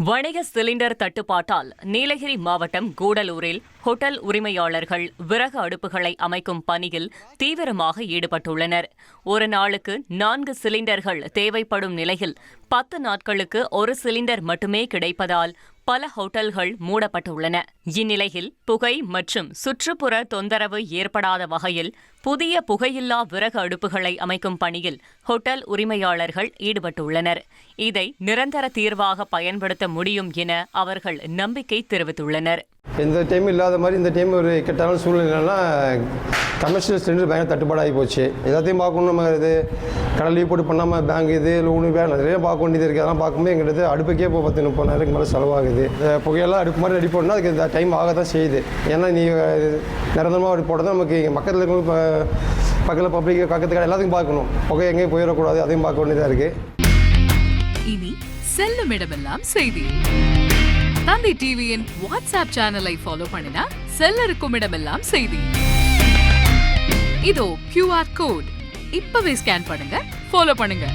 வணிக சிலிண்டர் தட்டுப்பாட்டால் நீலகிரி மாவட்டம் கூடலூரில் ஹோட்டல் உரிமையாளர்கள் விறகு அடுப்புகளை அமைக்கும் பணியில் தீவிரமாக ஈடுபட்டுள்ளனர். ஒரு நாளுக்கு 4 சிலிண்டர்கள் தேவைப்படும் நிலையில் 10 நாட்களுக்கு 1 சிலிண்டர் மட்டுமே கிடைப்பதால் பல ஹோட்டல்கள் மூடப்பட்டுள்ளன. இந்நிலையில் புகை மற்றும் சுற்றுப்புற தொந்தரவு ஏற்படாத வகையில் புதிய புகையில்லா விறகு அடுப்புகளை அமைக்கும் பணியில் ஹோட்டல் உரிமையாளர்கள் ஈடுபட்டுள்ளனர். இதை நிரந்தர தீர்வாக பயன்படுத்த முடியும் என அவர்கள் நம்பிக்கை தெரிவித்துள்ளனர். இந்த டைம் இல்லாத மாதிரி இந்த டைம் ஒரு கெட்டான சூழ்நிலைனா கமர்ஷியல் சிலிண்டர் பயங்கர தட்டுப்பாடாகி போச்சு. எல்லாத்தையும் பார்க்கணும். நம்ம இது கடை லீவ் போட்டு பண்ணாமல் பேங்க் இது லோனு பேங்க் நிறைய பார்க்க வேண்டியது இருக்குது. அதெல்லாம் பார்க்கும்போது எங்களுக்கு அடுப்புக்கே இப்போ 10-30 மேலே செலவாகுது. புகையெல்லாம் அடுப்பு மாதிரி ரெடி பண்ணால் அதுக்கு இந்த டைம் ஆக தான் செய்யுது. ஏன்னா நீ நிரந்தரமாக அடுப்பு போட தான் நமக்கு பக்கத்தில் இருக்க பக்கத்தில் பப்ளிக் பக்கத்து கடை எல்லாத்தையும் பார்க்கணும். புகை எங்கேயும் போயிடக்கூடாது, அதையும் பார்க்க வேண்டியதாக இருக்குது. இனி செல்லும் இடமெல்லாம் செய்தி. தந்தி டிவியின் வாட்ஸ்அப் சேனலை ஃபாலோ பண்ணினா செல்ல இருக்கும் இடமெல்லாம் செய்தி. இதோ QR கோட் இப்பவே ஸ்கேன் பண்ணுங்க, ஃபாலோ பண்ணுங்க.